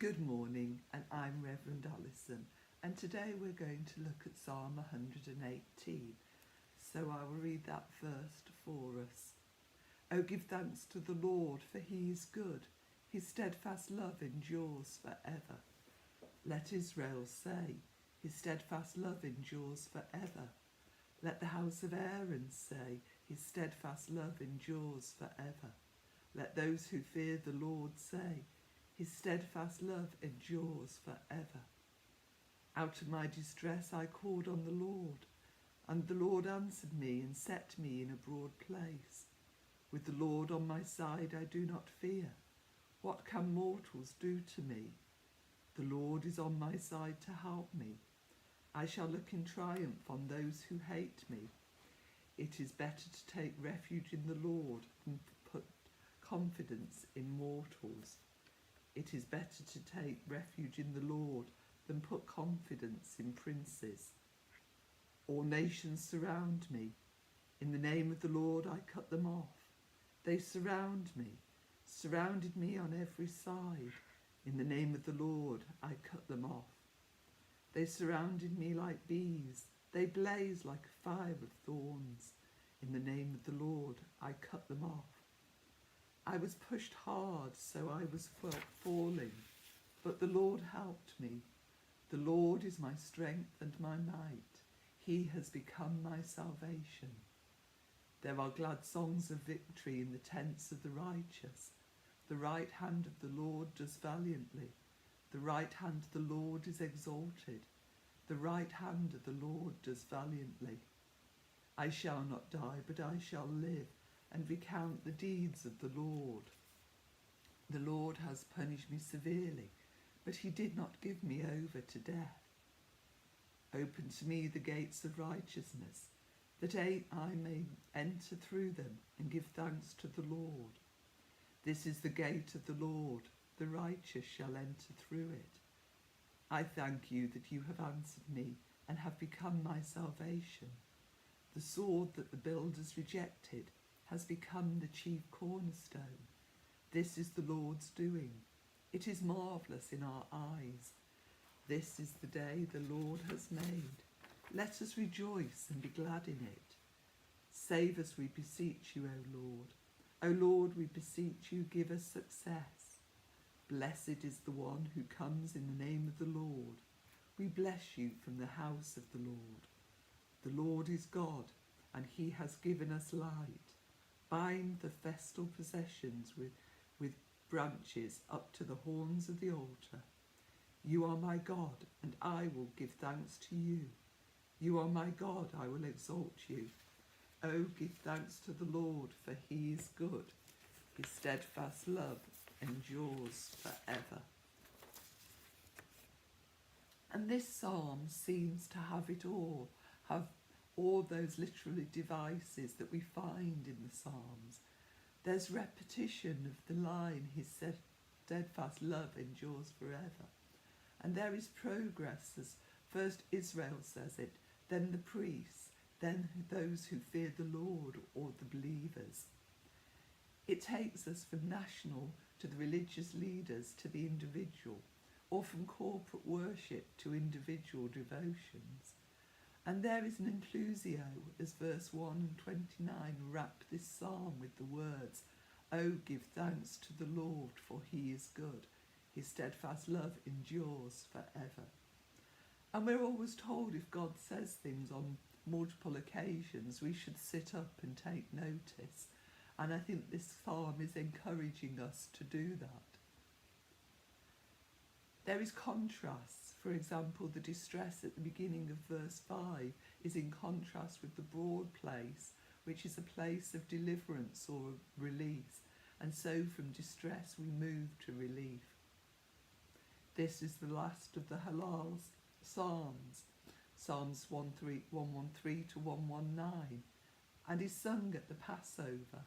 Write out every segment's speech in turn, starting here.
Good morning, and I'm Reverend Alison, and today we're going to look at Psalm 118. So I will read that first for us. Oh, give thanks to the Lord, for he is good. His steadfast love endures forever. Let Israel say, his steadfast love endures forever. Let the house of Aaron say, his steadfast love endures forever. Let those who fear the Lord say, his steadfast love endures forever. Out of my distress I called on the Lord, and the Lord answered me and set me in a broad place. With the Lord on my side I do not fear. What can mortals do to me? The Lord is on my side to help me. I shall look in triumph on those who hate me. It is better to take refuge in the Lord than to put confidence in mortals. It is better to take refuge in the Lord than put confidence in princes. All nations surround me. In the name of the Lord I cut them off. They surrounded me on every side. In the name of the Lord I cut them off. They surrounded me like bees. They blaze like a fire of thorns. In the name of the Lord I cut them off. I was pushed hard, so I was falling, but the Lord helped me. The Lord is my strength and my might. He has become my salvation. There are glad songs of victory in the tents of the righteous. The right hand of the Lord does valiantly. The right hand of the Lord is exalted. The right hand of the Lord does valiantly. I shall not die, but I shall live and recount the deeds of the Lord. The Lord has punished me severely, but he did not give me over to death. Open to me the gates of righteousness, that I may enter through them and give thanks to the Lord. This is the gate of the Lord, the righteous shall enter through it. I thank you that you have answered me and have become my salvation. The sword that the builders rejected has become the chief cornerstone. This is the Lord's doing. It is marvellous in our eyes. This is the day the Lord has made. Let us rejoice and be glad in it. Save us, we beseech you, O Lord. O Lord, we beseech you, give us success. Blessed is the one who comes in the name of the Lord. We bless you from the house of the Lord. The Lord is God, and he has given us light. Bind the festal processions with branches up to the horns of the altar. You are my God, and I will give thanks to you. You are my God, I will exalt you. Oh, give thanks to the Lord, for he is good. His steadfast love endures forever. And this psalm seems to have it all, have all those literary devices that we find in the Psalms. There's repetition of the line, his steadfast love endures forever. And there is progress as first Israel says it, then the priests, then those who fear the Lord or the believers. It takes us from national to the religious leaders to the individual, or from corporate worship to individual devotions. And there is an inclusio, as verse 1 and 29 wrap this psalm with the words, Oh, give thanks to the Lord, for he is good. His steadfast love endures forever. And we're always told if God says things on multiple occasions, we should sit up and take notice. And I think this psalm is encouraging us to do that. There is contrast. For example, the distress at the beginning of verse 5 is in contrast with the broad place, which is a place of deliverance or release. And so from distress we move to relief. This is the last of the Halal Psalms, Psalms 113 to 119, and is sung at the Passover.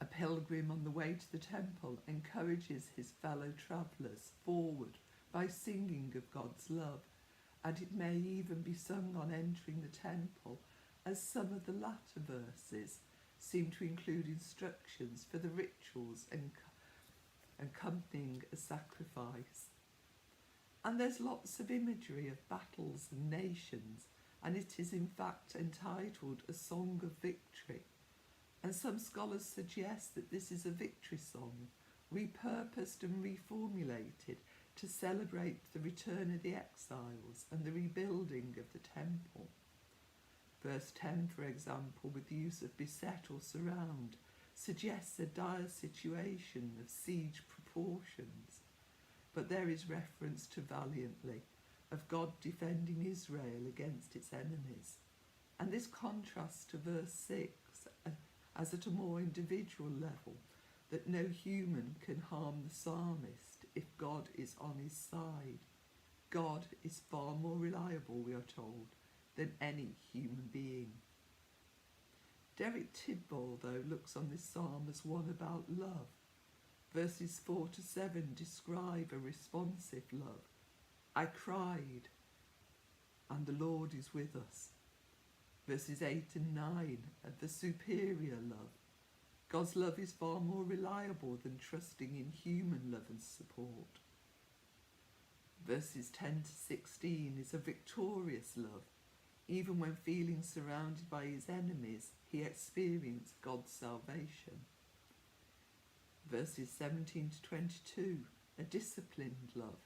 A pilgrim on the way to the temple encourages his fellow travellers forward by singing of God's love, and it may even be sung on entering the temple, as some of the latter verses seem to include instructions for the rituals and accompanying a sacrifice. And there's lots of imagery of battles and nations, and it is in fact entitled A Song of Victory. And some scholars suggest that this is a victory song, repurposed and reformulated to celebrate the return of the exiles and the rebuilding of the temple. Verse 10, for example, with the use of beset or surround, suggests a dire situation of siege proportions. But there is reference to valiantly, of God defending Israel against its enemies. And this contrasts to verse 6, as at a more individual level, that no human can harm the psalmist if God is on his side. God is far more reliable, we are told, than any human being. Derek Tidball, though, looks on this psalm as one about love. Verses 4 to 7 describe a responsive love. I cried, and the Lord is with us. Verses 8 and 9 are the superior love. God's love is far more reliable than trusting in human love and support. Verses 10 to 16 is a victorious love. Even when feeling surrounded by his enemies, he experienced God's salvation. Verses 17 to 22, a disciplined love.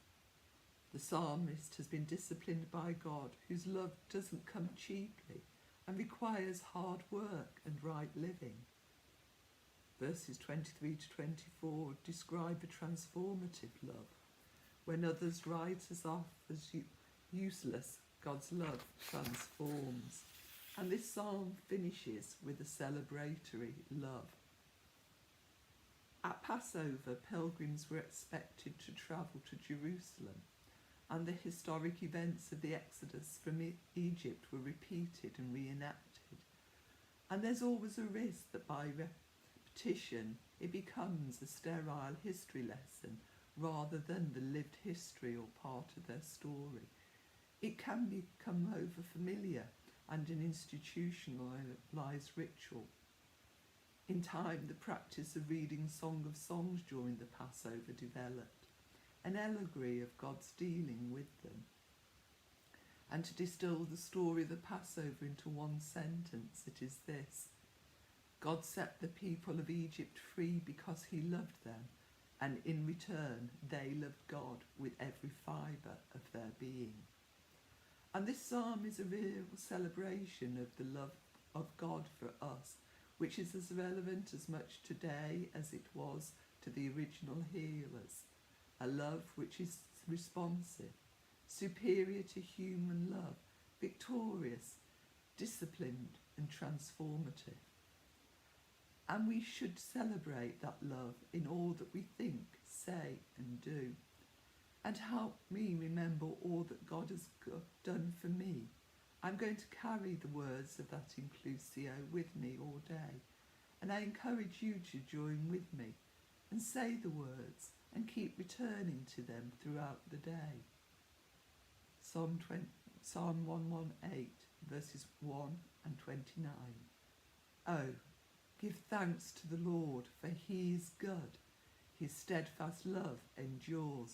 The psalmist has been disciplined by God, whose love doesn't come cheaply and requires hard work and right living. Verses 23 to 24 describe a transformative love. When others write us off as useless, God's love transforms. And this psalm finishes with a celebratory love. At Passover, pilgrims were expected to travel to Jerusalem, and the historic events of the Exodus from Egypt were repeated and reenacted. And there's always a risk that by repetition it becomes a sterile history lesson rather than the lived history or part of their story. It can become over-familiar and an institutionalised ritual. In time, the practice of reading Song of Songs during the Passover developed, an allegory of God's dealing with them. And to distill the story of the Passover into one sentence, it is this: God set the people of Egypt free because he loved them, and in return they loved God with every fibre of their being. And this psalm is a real celebration of the love of God for us, which is as relevant as much today as it was to the original hearers. A love which is responsive, superior to human love, victorious, disciplined and transformative. And we should celebrate that love in all that we think, say and do. And help me remember all that God has done for me. I'm going to carry the words of that inclusio with me all day, and I encourage you to join with me and say the words and keep returning to them throughout the day. Psalm 118, verses 1 and 29. Oh, give thanks to the Lord, for he is good. His steadfast love endures